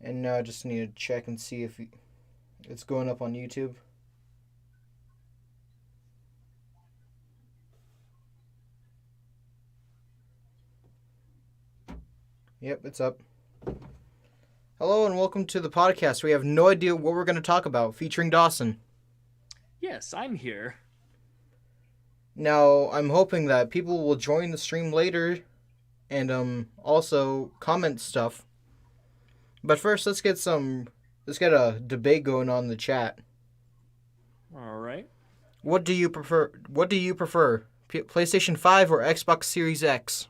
And now I just need to check and see if it's going up on YouTube. Yep, it's up. Hello and welcome to the podcast. We have no idea what we're going to talk about, featuring Dawson. Yes, I'm here. Now, I'm hoping that people will join the stream later and also comment stuff. But first, let's get a debate going on in the chat. All right. What do you prefer? PlayStation 5 or Xbox Series X?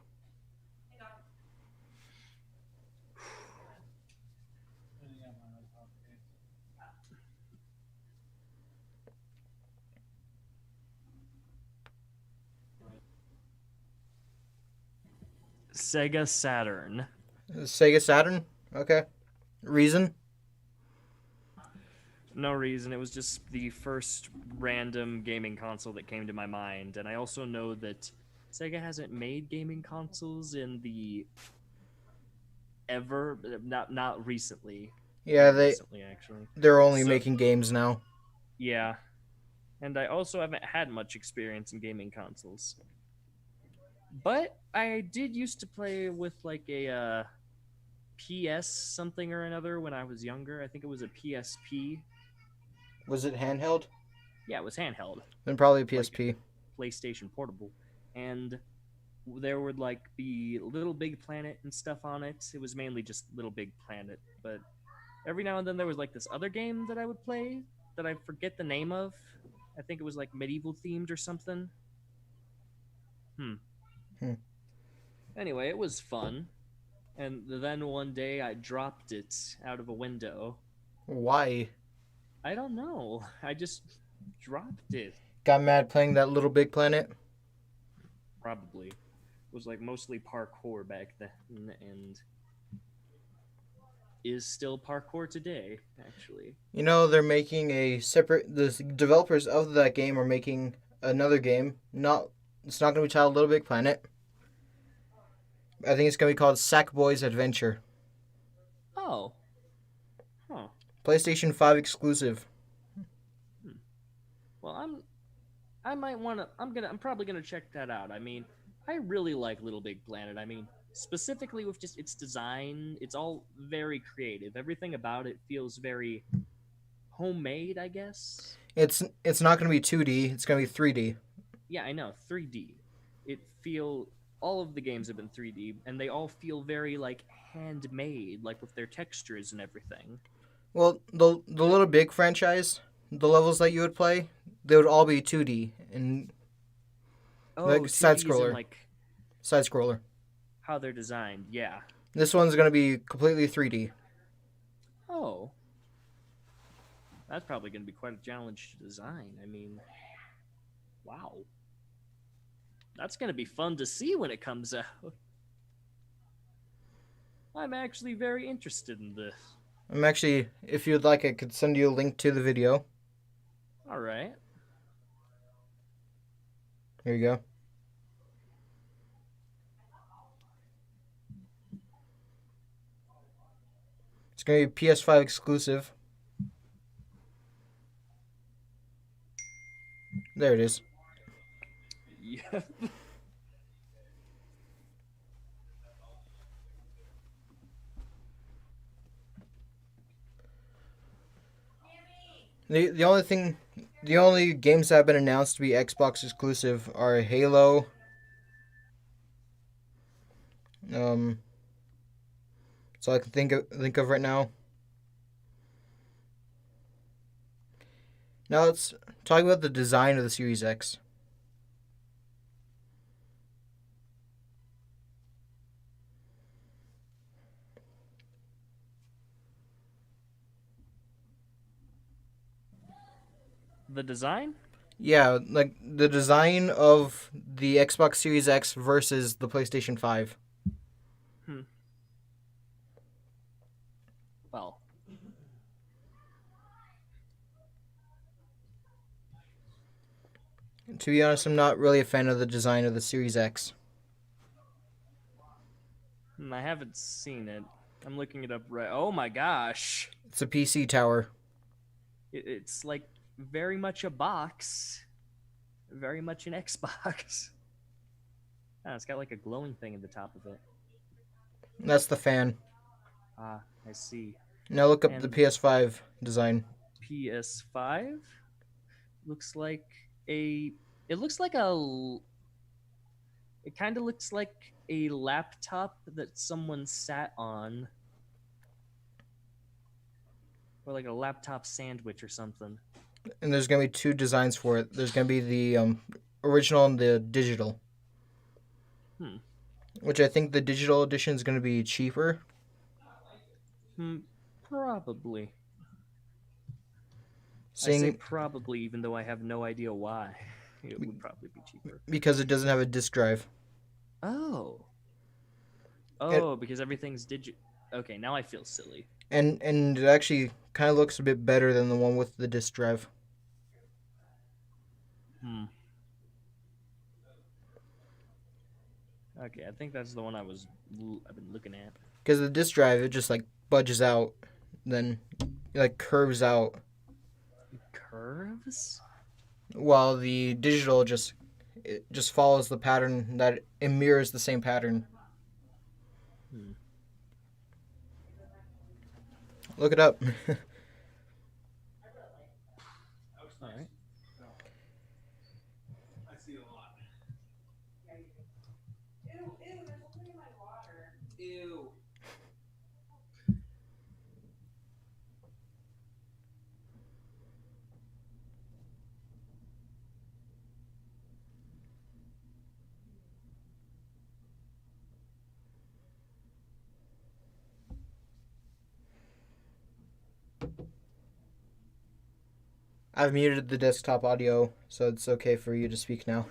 Sega Saturn. Sega Saturn? Okay. Reason? No reason. It was just the first random gaming console that came to my mind. And I also know that Sega hasn't made gaming consoles in the ever not recently. Yeah, Not recently actually. they're only So making games now. yeah. And I also haven't had much experience in gaming consoles. But I did used to play with like a PS something or another when I was younger. I think it was a PSP. Was it handheld? Yeah, it was handheld, Then probably a like PSP. PlayStation Portable, and there would like be Little Big Planet and stuff on it. It was mainly just Little Big Planet, but every now and then there was like this other game that I would play that I forget the name of. I think it was like medieval themed or something. Hmm. Hmm. Anyway, it was fun. And then one day I dropped it out of a window. Why? I don't know. I just dropped it. Got mad playing that Little Big Planet? Probably. It was like mostly parkour back then and is still parkour today, actually. You know, they're making a separate. The developers of that game are making another game. It's not going to be titled Little Big Planet. I think it's going to be called Sackboy's Adventure. Oh. Huh. PlayStation 5 exclusive. Hmm. Well, I might want to I'm probably going to check that out. I mean, I really like Little Big Planet. I mean, specifically with just its design, it's all very creative. Everything about it feels very homemade, I guess. It's not going to be 2D. It's going to be 3D. Yeah, I know, 3D. It feel all of the games have been 3D and they all feel very like handmade, like with their textures and everything. Well, the Little Big franchise, the levels that you would play, they would all be 2D and like Oh, side 2D is in scroller, like side scroller. how they're designed. Yeah. This one's going to be completely 3D. Oh, that's probably going to be quite a challenge to design. I mean, wow. That's going to be fun to see when it comes out. I'm actually very interested in this. I'm actually, if you'd like, I could send you a link to the video. All right. Here you go. It's going to be PS5 exclusive. There it is. Yeah. The only thing, the only games that have been announced to be Xbox exclusive are Halo. Um, that's all I can think of right now. Now let's talk about the design of the Series X. The design? Yeah, like the design of the Xbox Series X versus the PlayStation 5. Hmm. Well, To be honest, I'm not really a fan of the design of the Series X. I haven't seen it. I'm looking it up right. Oh my gosh. It's a PC tower. It's like very much a box, very much an Xbox. Ah, it's got like a glowing thing at the top of it. That's the fan. Ah, I see. Now look up the And PS5 design. PS5 looks like a. It looks like a. It kind of looks like a laptop that someone sat on, or like a laptop sandwich or something. And there's gonna be two designs for it. There's gonna be the original and the digital. Hmm. Which I think the digital edition is gonna be cheaper. Hmm. Probably. I say Seeing probably, even though I have no idea why. It would probably be cheaper. because it doesn't have a disk drive. Oh. And Oh, because everything's digit. Okay, now I feel silly. and it actually kind of looks a bit better than the one with the disk drive. Hmm. Okay, I think that's the one I've been looking at. Because the disk drive, it just like budges out, then like curves out, Curves? while the digital just it just follows the pattern that it mirrors the same pattern. Hmm. Look it up. All right. Ew. I've muted the desktop audio, so it's okay for you to speak now.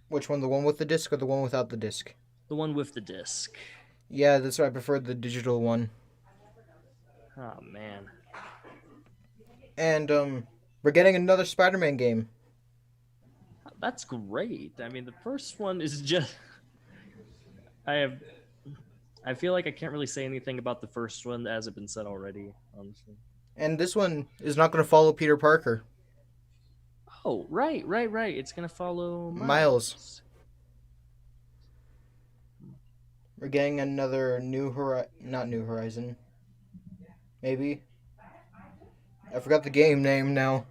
Which one, the one with the disc or the one without the disc? The one with the disc. Yeah, that's why I preferred the digital one. Oh man. And we're getting another Spider-Man game. That's great. I mean, the first one is just. I have. I feel like I can't really say anything about the first one as it's been said already, honestly. And this one is not going to follow Peter Parker. Oh, right. It's gonna follow Miles. Miles. We're getting another not New Horizon. Maybe. I forgot the game name now.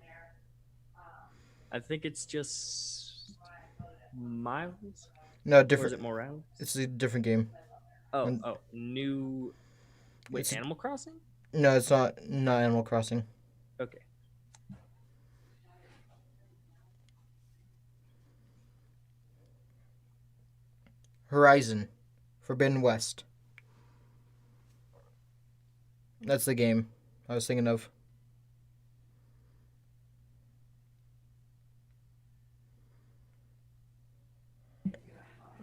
I think it's just Miles, No, or is different. it Morales? It's a different game. Oh, new. Wait, It's Animal Crossing? no, it's not Animal Crossing. Okay. Horizon, Forbidden West. That's the game I was thinking of.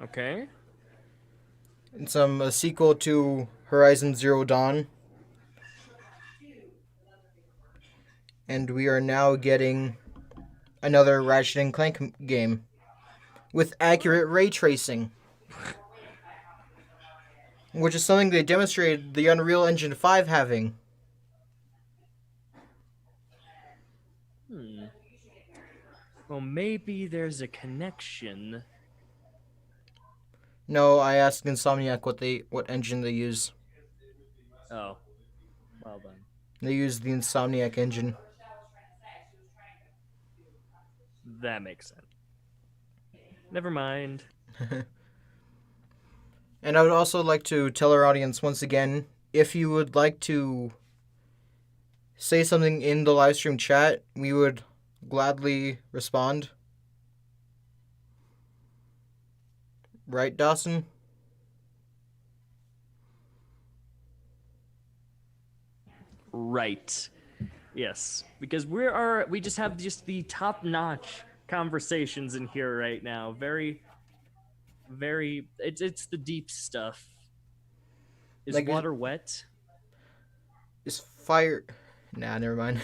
Okay. It's a sequel to Horizon Zero Dawn, and we are now getting another Ratchet and Clank game with accurate ray tracing, which is something they demonstrated the Unreal Engine 5 having. Hmm. Well, maybe there's a connection. No, I asked Insomniac what engine they use. Oh, well then. They use the Insomniac engine. That makes sense. Never mind. And I would also like to tell our audience once again, if you would like to say something in the live stream chat, we would gladly respond. Right, Dawson? Right. Yes, because we just have just the top notch conversations in here right now. Very. It's the deep stuff. Is Like, water wet? is fire? Nah, never mind.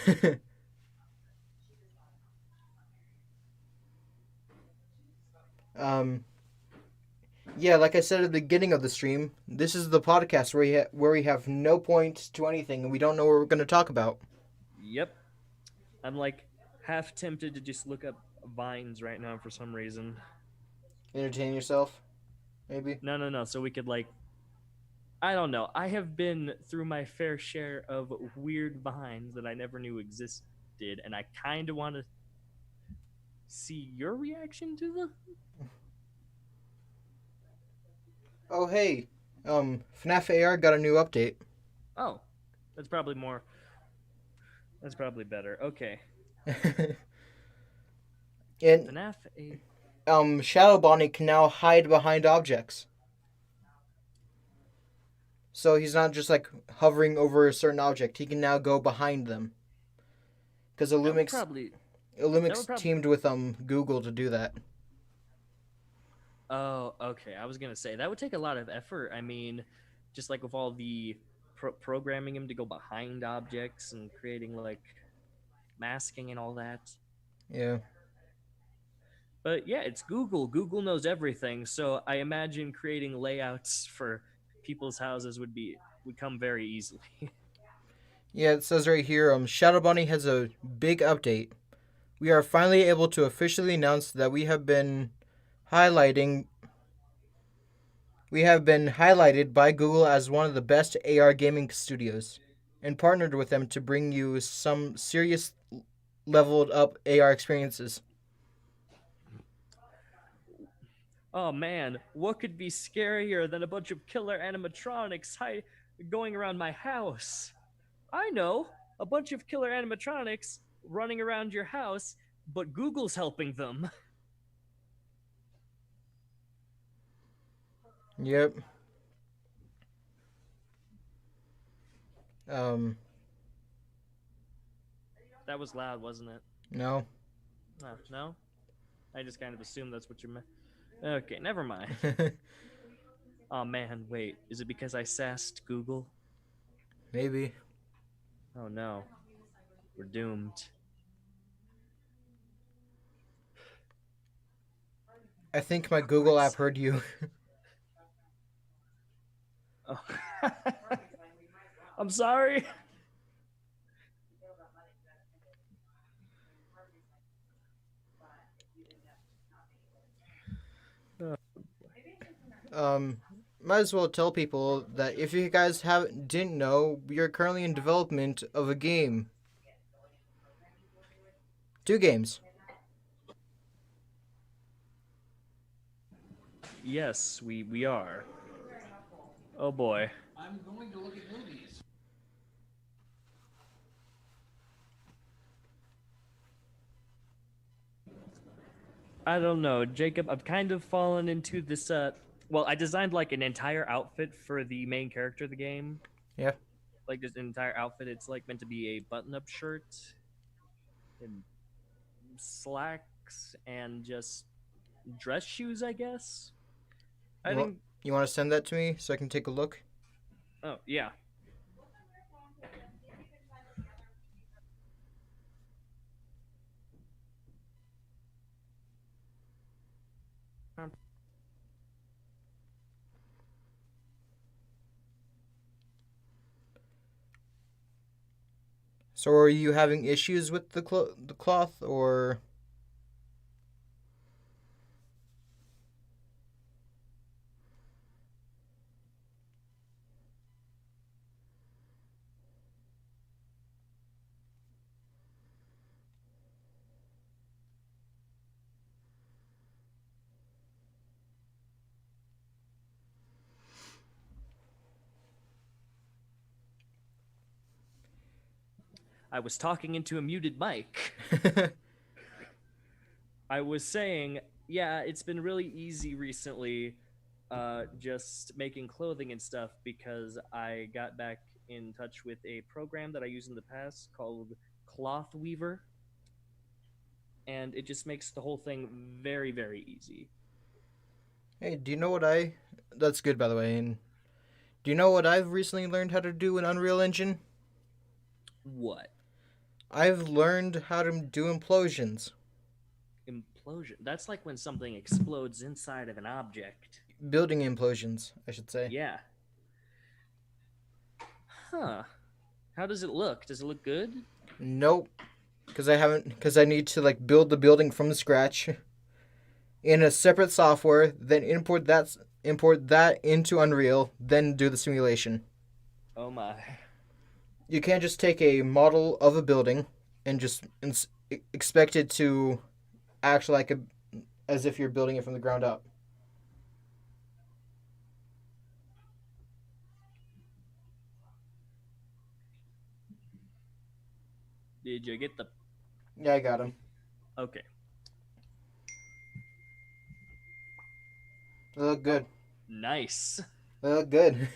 um, yeah, like I said at the beginning of the stream, this is the podcast where we have no point to anything and we don't know what we're going to talk about. Yep. I'm like half tempted to just look up vines right now for some reason. Entertain yourself, maybe. No, no, no. So we could like I don't know. I have been through my fair share of weird vines that I never knew existed, and I kind of want to see your reaction to them. Oh hey, FNAF AR got a new update. Oh, that's probably more. That's probably better. Okay. And FNAF A. Shadow Bonnie can now hide behind objects. So he's not just like hovering over a certain object. He can now go behind them. Because That would probably. That would Illumix probably. teamed with Google to do that. Oh, okay. I was gonna say that would take a lot of effort. I mean, just like with all the programming him to go behind objects and creating like masking and all that. Yeah. But yeah, it's Google. Google knows everything. So I imagine creating layouts for people's houses would come very easily. Yeah, it says right here, Shadow Bunny has a big update. We are finally able to officially announce that highlighting we have been highlighted by Google as one of the best AR gaming studios and partnered with them to bring you some serious leveled up AR experiences. Oh man, what could be scarier than a bunch of killer animatronics going around my house? I know, a bunch of killer animatronics running around your house, but Google's helping them. Yep. Um That was loud, wasn't it? no. Oh, no? I just kind of assumed that's what you meant. Okay, never mind. Oh man, wait. Is it because I sassed Google? Maybe. Oh no. We're doomed. I think my Google app Awkward. heard you. Oh. I'm sorry. um Might as well tell people that if you guys haven't didn't know, we are currently in development of a game. Two games. Yes, we are. Oh boy. I don't know, Jacob. I've kind of fallen into this. Well, I designed like an entire outfit for the main character of the game. Yeah. Like this entire outfit. It's like meant to be a button-up shirt and slacks and just dress shoes, I guess. I You want think. you want to send that to me so I can take a look? Oh yeah. So are you having issues with the cloth or I was talking into a muted mic. I was saying, yeah, it's been really easy recently, just making clothing and stuff because I got back in touch with a program that I used in the past called Cloth Weaver, and it just makes the whole thing very, very easy. Hey, do you know what I? That's good, by the way. And do you know what I've recently learned how to do in Unreal Engine? What? I've learned how to do implosions, Implosion. That's like when something explodes inside of an object. building implosions, I should say. Yeah. Huh. How does it look? Does it look good? Nope, because I haven't. Because I need to like build the building from scratch in a separate software, then import that into Unreal, then do the simulation. Oh my. You can't just take a model of a building and just expect it to act like as if you're building it from the ground up. Did you get the. Yeah, I got him. Okay. They look Oh, good. nice. They look good.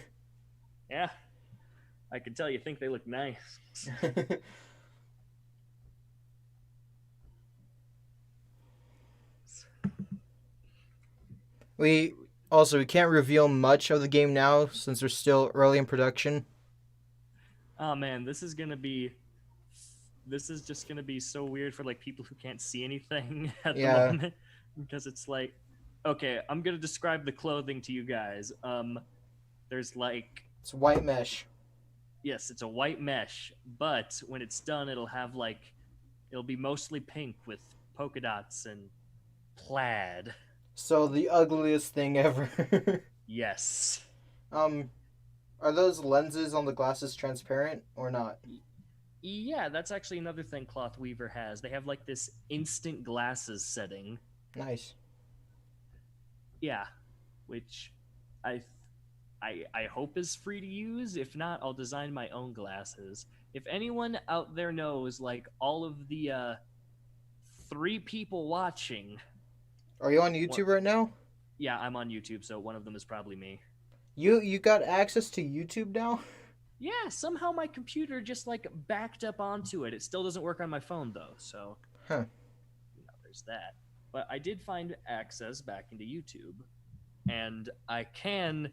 Yeah. I can tell you think they look nice. we we can't reveal much of the game now since they're still early in production. Oh man, this is gonna be. This is just gonna be so weird for like people who can't see anything at the Yeah, moment because it's like, okay, I'm gonna describe the clothing to you guys. There's like, it's white mesh. yes, it's a white mesh, but when it's done, it'll be mostly pink with polka dots and plaid. So the ugliest thing ever. Yes. um, are those lenses on the glasses transparent or not? Yeah, that's actually another thing Cloth Weaver has. They have like this instant glasses setting. Nice. Yeah, which I I hope is free to use. If not, I'll design my own glasses. If anyone out there knows like all of the 3 people watching, Are you on what YouTube right now? yeah, I'm on YouTube, so one of them is probably me. You got access to YouTube now? Yeah, somehow my computer just like backed up onto it. It still doesn't work on my phone though, so Huh. there's that. But I did find access back into YouTube, and I can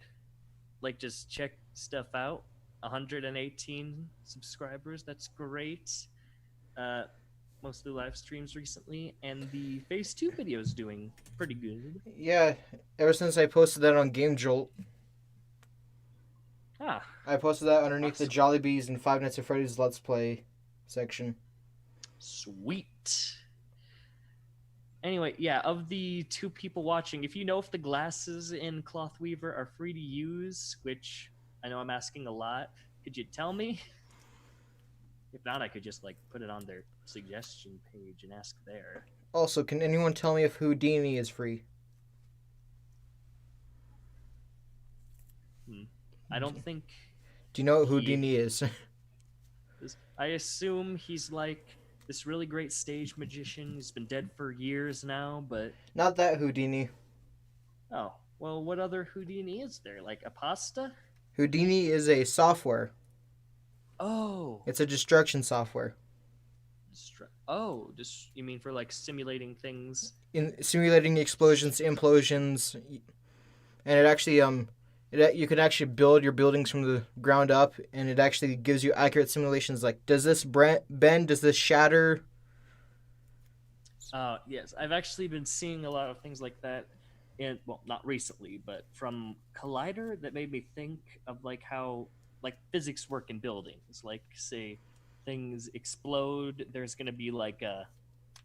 like just check stuff out. 118 subscribers. That's great. Uh, mostly live streams recently, and the Phase 2 video is doing pretty good. Yeah, ever since I posted that on Game Jolt, Ah, I posted that underneath the awesome. Jollibees and Five Nights at Freddy's Let's Play section. Sweet. Anyway, yeah, of the 2 people watching, if you know if the glasses in Cloth Weaver are free to use, which I know I'm asking a lot, could you tell me? If not, I could just like put it on their suggestion page and ask there. Also, can anyone tell me if Houdini is free? I don't think Do you know what he Houdini is? is. I assume he's like this really great stage magician. He's been dead for years now, but Not that Houdini. oh, well, what other Houdini is there? Like a pasta? Houdini is a software. Oh, It's a destruction software. just you mean for like simulating things? In simulating explosions, implosions, and it actually you can actually build your buildings from the ground up, and it actually gives you accurate simulations. Like, does this bend? Does this shatter? Yes, I've actually been seeing a lot of things like that. In well, not recently, but from Collider that made me think of like how like physics work in buildings. Like say things explode, there's gonna be like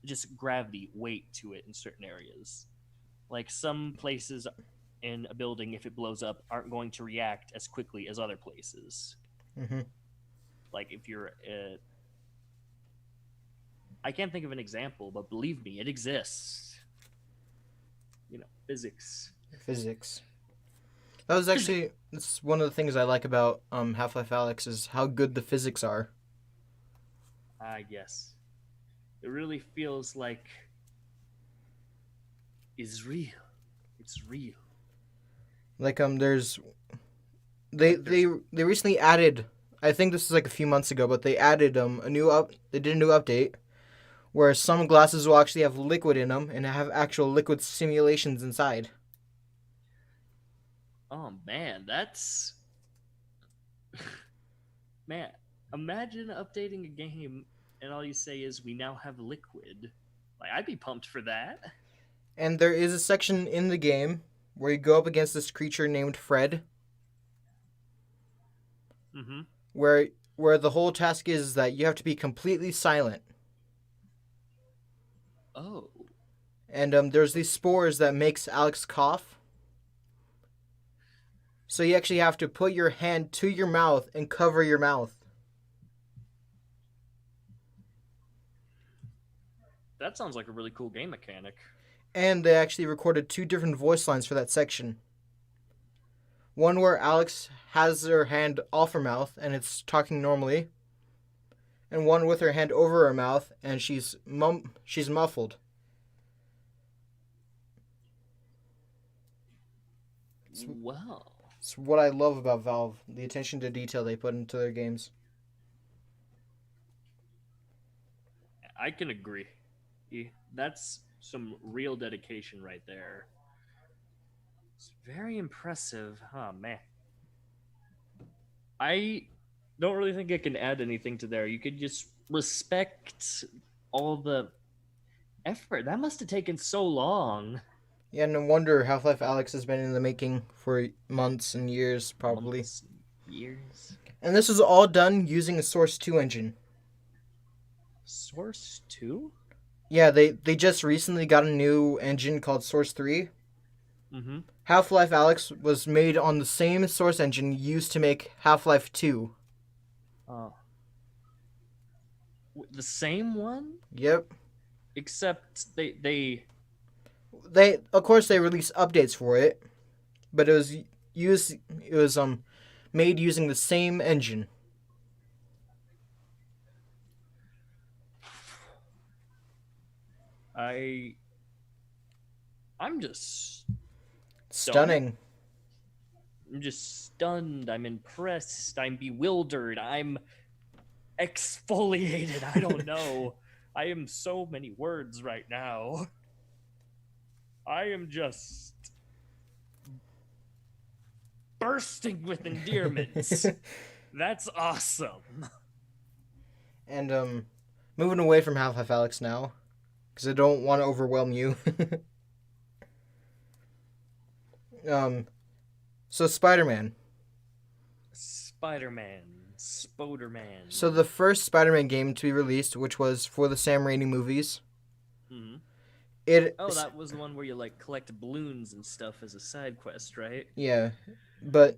just gravity weight to it in certain areas. Like some places in a building, if it blows up, aren't going to react as quickly as other places. Mm-hmm. Like if you're, I can't think of an example, but believe me, it exists. You know, physics. Physics. That was actually that's one of the things I like about Half-Life Alyx is how good the physics are. I guess it really feels like is real. It's real. Like there's Like there's they recently added I think this is like a few months ago, but they added they did a new update where some glasses will actually have liquid in them and have actual liquid simulations inside. Oh man, that's man. Imagine updating a game and all you say is we now have liquid. Like I'd be pumped for that. And there is a section in the game where you go up against this creature named Fred, Mm-hmm. where where the whole task is that you have to be completely silent. Oh. And there's these spores that makes Alex cough. So you actually have to put your hand to your mouth and cover your mouth. That sounds like a really cool game mechanic. And they actually recorded two different voice lines for that section. One where Alex has her hand off her mouth and it's talking normally, and one with her hand over her mouth and she's muffled. Well, It's what I love about Valve, the attention to detail they put into their games. I can agree. That's some real dedication right there. It's very impressive. Oh man. I don't really think I can add anything to there. You could just respect all the effort. That must have taken so long. Yeah, no wonder Half-Life Alex has been in the making for months and years, probably. Months, years. And this was all done using a Source 2 engine. Source 2? Yeah, they just recently got a new engine called Source 3. Mm-hmm. Half-Life Alex was made on the same Source engine used to make Half-Life 2. Oh. The same one? Yep. Except They of course they released updates for it, but it was made using the same engine. I I'm just Stunning. I'm just stunned. I'm impressed. I'm bewildered. I'm exfoliated. I don't know. I am so many words right now. I am just bursting with endearments. That's awesome. And moving away from Half-Life Alex now, because I don't want to overwhelm you. So Spider-Man. Spider-Man. Spoderman. So the first Spider-Man game to be released, which was for the Sam Raimi movies, Mm-hmm. it Oh, that was the one where you like collect balloons and stuff as a side quest, right? yeah, but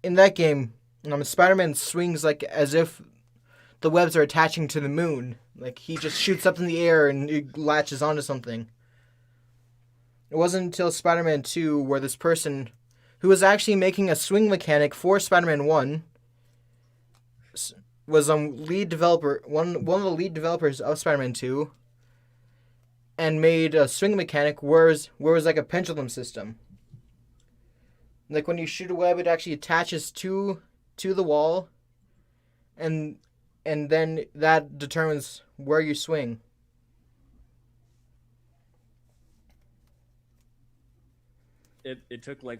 in that game, Spider-Man swings like as if the webs are attaching to the moon. Like he just shoots up in the air and it latches onto something. It wasn't until Spider-Man 2 where this person who was actually making a swing mechanic for Spider-Man 1 was lead developer one of the lead developers of Spider-Man 2 and made a swing mechanic where it was like a pendulum system. Like when you shoot a web, it actually attaches to the wall, and then that determines where you swing. It took like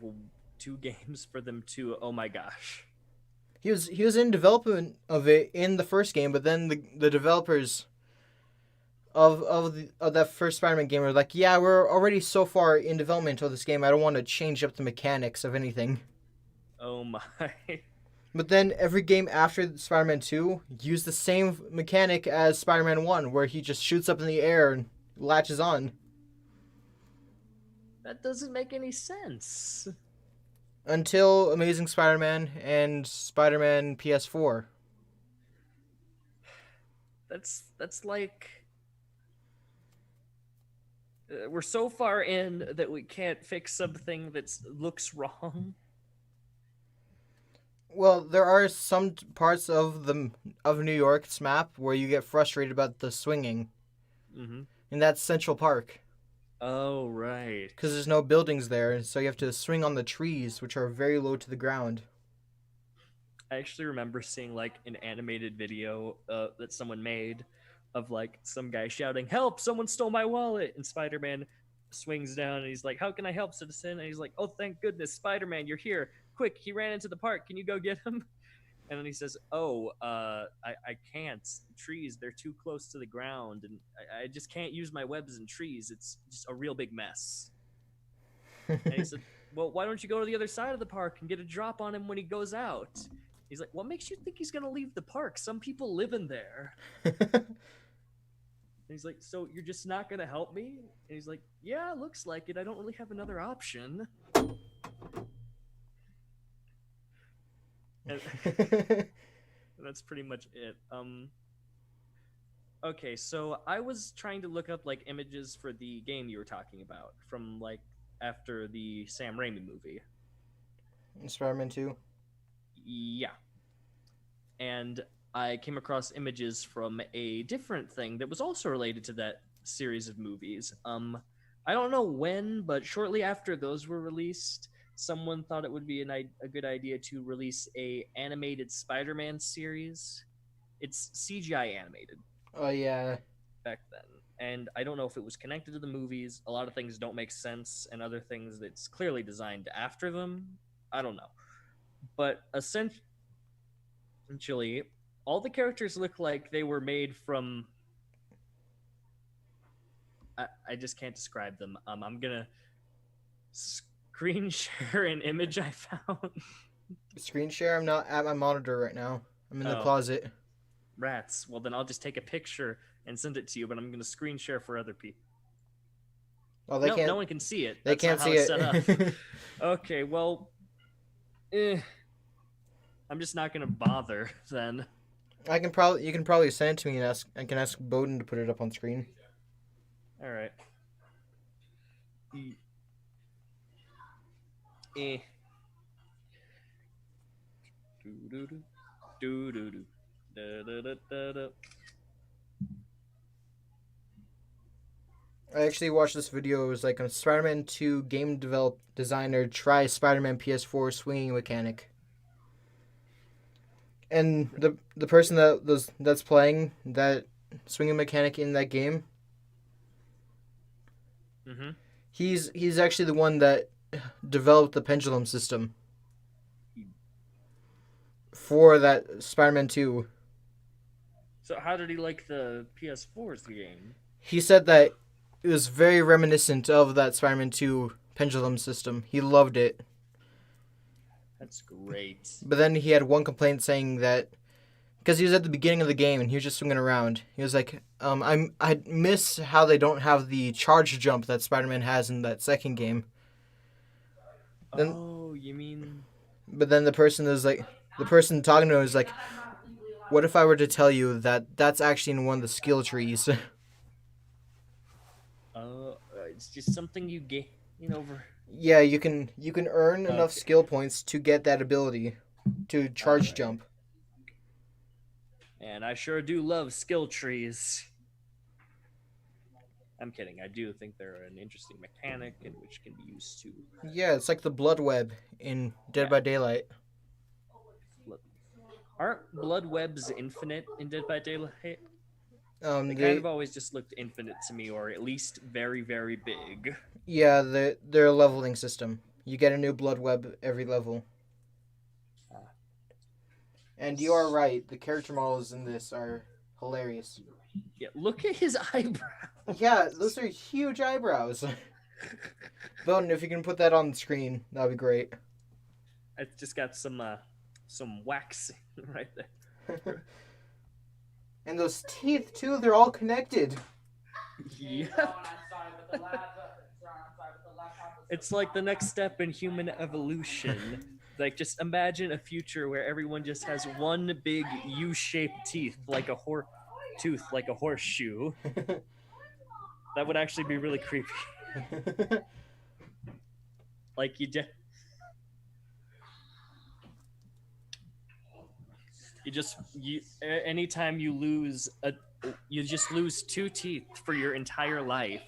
2 games for them to. Oh my gosh. He was in development of it in the first game, but then the developers of that first Spider-Man game were like, yeah, we're already so far in development of this game. I don't want to change up the mechanics of anything. Oh my. But then every game after Spider-Man 2 used the same mechanic as Spider-Man 1, where he just shoots up in the air and latches on. That doesn't make any sense. Until Amazing Spider-Man and Spider-Man PS4. That's like we're so far in that we can't fix something that looks wrong. Well, there are some parts of New York's map where you get frustrated about the swinging. Mm-hmm. And that's Central Park. Oh, right. Because there's no buildings there, so you have to swing on the trees, which are very low to the ground. I actually remember seeing like an animated video that someone made of like some guy shouting, "Help! Someone stole my wallet!" And Spider-Man swings down and he's like, "How can I help, citizen?" And he's like, "Oh, thank goodness, Spider-Man, you're here! Quick, he ran into the park. Can you go get him?" And then he says, "Oh, I can't. The trees, they're too close to the ground, and I just can't use my webs in trees. It's just a real big mess." And he said, "Well, why don't you go to the other side of the park and get a drop on him when he goes out?" He's like, "What makes you think he's gonna leave the park? Some people live in there." And he's like, "So you're just not gonna help me?" And he's like, "Yeah, looks like it. I don't really have another option." And that's pretty much it. Okay, so I was trying to look up like images for the game you were talking about from like after the Sam Raimi movie. Spider-Man 2. Yeah. And I came across images from a different thing that was also related to that series of movies. I don't know when, but shortly after those were released, someone thought it would be a good idea to release a animated Spider-Man series. It's CGI animated Oh yeah. back then, and I don't know if it was connected to the movies. A lot of things don't make sense, and other things that's clearly designed after them. I don't know, but essentially, all the characters look like they were made from. I just can't describe them. I'm gonna screen share an image I found. Screen share. I'm not at my monitor right now. I'm in the Oh, closet. rats. Well, then I'll just take a picture and send it to you, but I'm gonna screen share for other people. Oh, they Nope, no can't. one can see it. They That's not can't how see it's set up. it. Okay, well, I'm just not gonna bother then. I can probably. You can probably send it to me and ask. I can ask Bowden to put it up on screen. All right. Eh. Do do do do do do da da da da da. I actually watched this video. It was like a Spider-Man 2 game designer tries Spider-Man PS4 swinging mechanic. And the person that's playing that swinging mechanic in that game, Mm-hmm. he's actually the one that developed the pendulum system for that Spider-Man 2. So how did he like the PS4's game? He said that it was very reminiscent of that Spider-Man 2 pendulum system. He loved it. That's great. But then he had one complaint saying that because he was at the beginning of the game and he was just swinging around. He was like, I miss how they don't have the charge jump that Spider-Man has in that second game. Then, Oh, you mean? but then the person talking to him is like, what if I were to tell you that that's actually in one of the skill trees? It's just something you gain over. Yeah, you can earn enough Okay. skill points to get that ability to All charge right. jump. And I sure do love skill trees. I'm kidding. I do think they're an interesting mechanic and which can be used to. Yeah, it's like the blood web in Dead Yeah. by Daylight. Aren't blood webs infinite in Dead by Daylight? They kind They of always just looked infinite to me, or at least very, very big. Yeah, they're a leveling system. You get a new blood web every level. Ah, And you are right. The character models in this are hilarious. yeah, look at his eyebrows. Yeah, those are huge eyebrows. Bowden, if you can put that on the screen, that'd be great. I just got some wax right there. And those teeth too, they're all connected. Yeah. It's like the next step in human evolution. Like, just imagine a future where everyone just has one big U-shaped like a horseshoe. That would actually be really creepy. Like anytime you just lose two teeth for your entire life.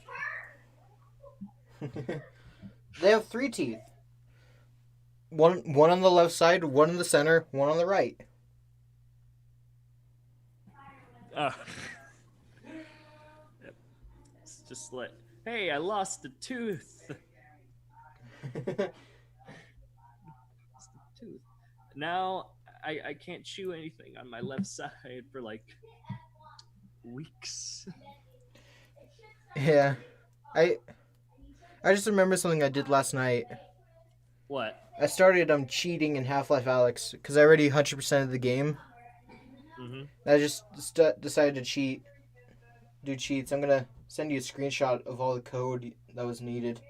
They have 3 teeth. One on the left side, one in the center, one on the right. Uh, it's just like, hey, I lost a tooth. Lost a tooth. Now I can't chew anything on my left side for like weeks. Yeah. I I just remember something I did last night. What? I started cheating in Half-Life Alyx because I already 100% of the game. Mm-hmm. I just decided to do cheats. I'm gonna send you a screenshot of all the code that was needed.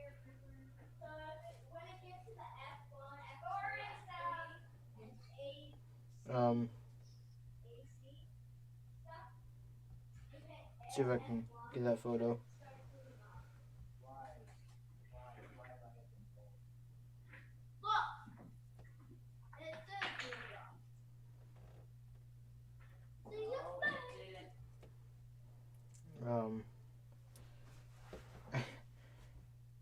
Um, see if I can get that photo. Um,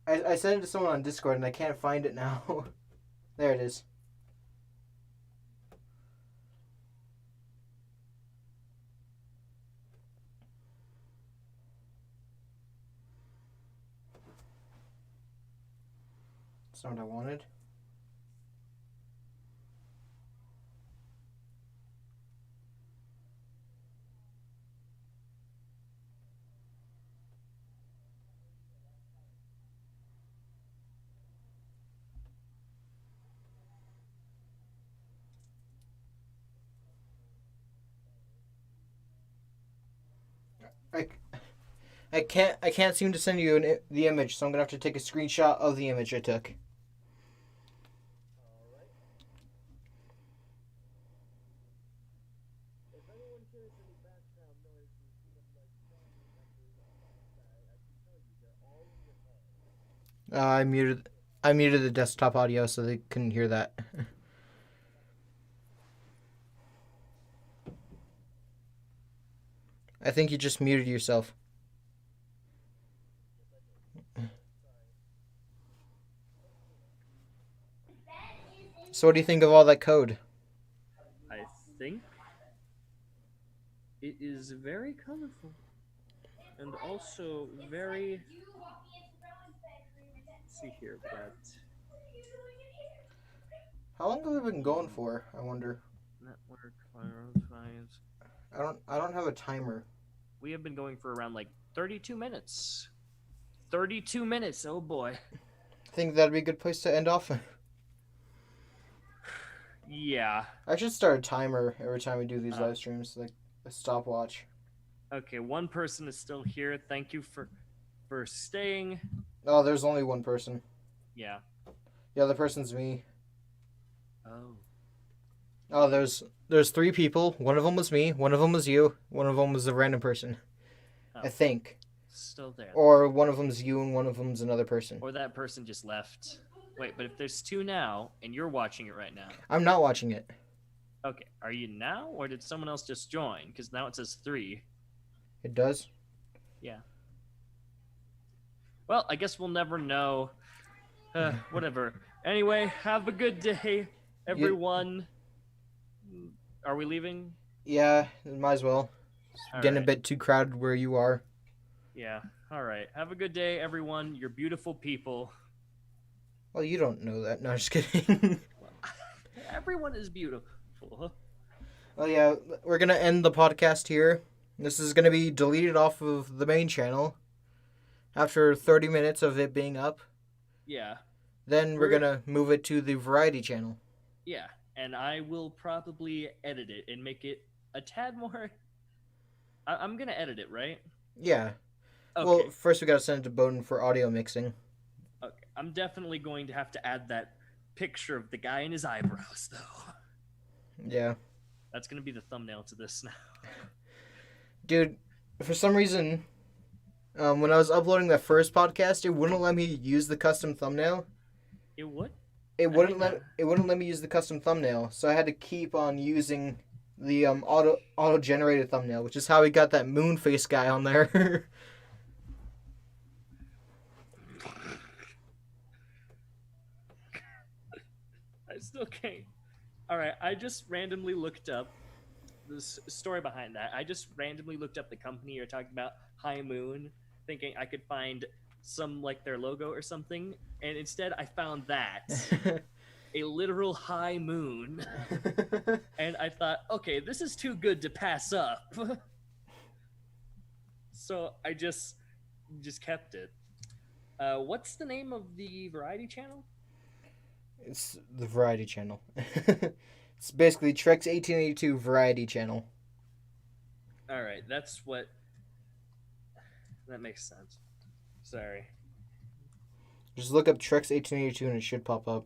I sent it to someone on Discord and I can't find it now. There it is. That's not what I wanted. I, I can't seem to send you the image, so I'm gonna have to take a screenshot of the image I took. I muted the desktop audio so they couldn't hear that. I think you just muted yourself. So what do you think of all that code? I think it is very colorful and also very. Let's see here, we got How long have we been going for? I wonder. network fireflies. I don't have a timer. We have been going for around like 32 minutes. 32 minutes. Oh boy. I think that'd be a good place to end off. Yeah. I should start a timer every time we do these Oh. live streams, like a stopwatch. Okay, one person is still here. Thank you for staying. Oh, there's only one person. Yeah. The other person's me. Oh. Oh, there's three people. One of them was me. One of them was you. One of them was a random person. Oh. I think. Still there. Or one of them's you and one of them's another person. Or that person just left. Wait, but if there's two now and you're watching it right now. I'm not watching it. Okay, are you now or did someone else just join? Because now it says 3. It does? Yeah. Well, I guess we'll never know. Whatever. Anyway, have a good day, everyone. Are we leaving? Yeah, might as well. All Getting right. a bit too crowded where you are. Yeah. All right. Have a good day, everyone. You're beautiful people. Well, you don't know that. No, just kidding. Everyone is beautiful. Well, yeah, we're going to end the podcast here. This is going to be deleted off of the main channel after 30 minutes of it being up. Yeah. Then we're going to move it to the variety channel. Yeah. And I will probably edit it and make it a tad more. I'm going to edit it, right? Yeah. Okay. Well, first we got to send it to Bowden for audio mixing. Okay. I'm definitely going to have to add that picture of the guy and his eyebrows, though. Yeah. That's going to be the thumbnail to this now. Dude, for some reason, when I was uploading that first podcast, it wouldn't let me use the custom thumbnail. It would? It wouldn't let me use the custom thumbnail, so I had to keep on using the auto generated thumbnail, which is how we got that moon face guy on there. Okay. All right. I just randomly looked up the story behind that. I just randomly looked up the company you're talking about, High Moon, thinking I could find some like their logo or something, and instead I found that a literal high moon, and I thought, okay, this is too good to pass up. So I just kept it. What's the name of the variety channel? It's the Variety Channel. It's basically Trek's 1882 Variety Channel. All right, that's what that makes sense. Sorry. Just look up Trek's 1882 and it should pop up.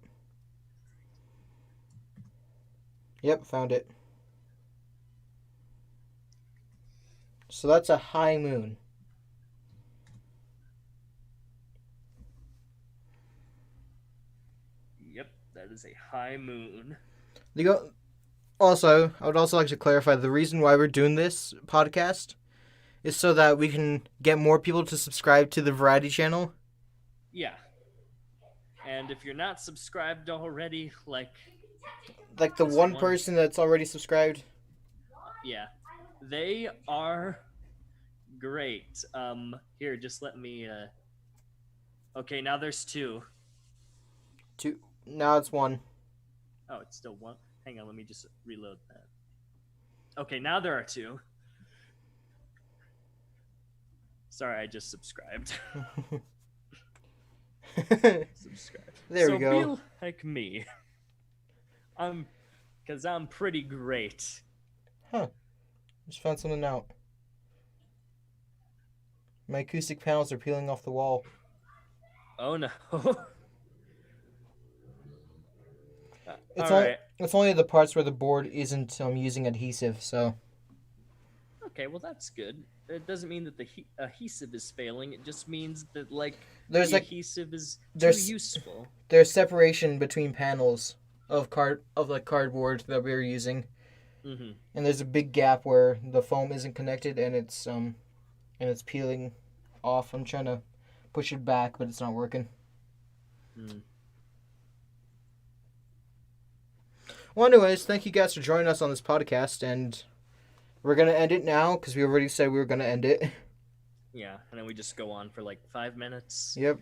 Yep, found it. So that's a high moon. Yep, that is a high moon. Also, I would also like to clarify the reason why we're doing this podcast is so that we can get more people to subscribe to the Variety Channel. Yeah. And if you're not subscribed already, like the one person that's already subscribed. Yeah, they are great. Here, just let me. Okay, now there's two. Two. Now it's one. Oh, it's still one. Hang on, let me just reload that. Okay, now there are two. Sorry, I just subscribed. Subscribe. There we go. So be like me. Cause I'm pretty great. Huh. Just found something out. My acoustic panels are peeling off the wall. Oh no. It's only the parts where the board isn't using adhesive, so. Okay, well that's good. It doesn't mean that the adhesive is failing. It just means that there's the adhesive is too useful. There's separation between panels of cardboard that we're using, mm-hmm. and there's a big gap where the foam isn't connected, and it's peeling off. I'm trying to push it back, but it's not working. Mm. Well, anyways, thank you guys for joining us on this podcast, and we're going to end it now because we already said we were going to end it. Yeah, and then we just go on for like 5 minutes. Yep.